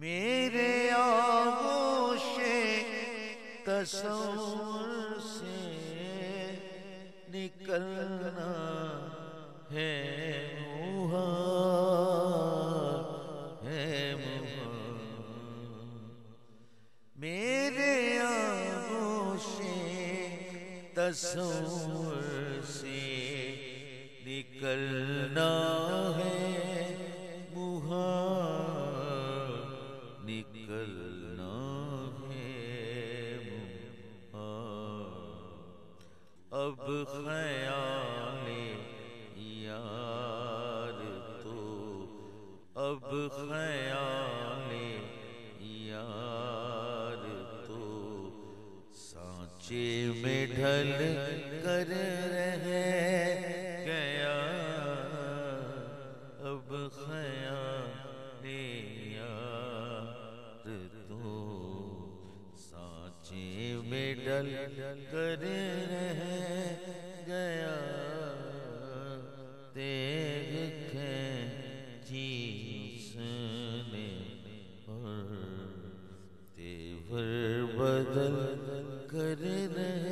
میرے آغوش تصور سے نکلنا ہے محال ہے محال میرے آغوش تصور سے نکلنا ہے محال نکلنا ہے محال اب خیال یار تو اب خیال یار تو سانچے میں ڈھل کر رہ گیا اب خیال یار تو سانچے میں ڈل کر رہ گیا دیکھ کھینچی اس نے اور تیور بدل کر رہ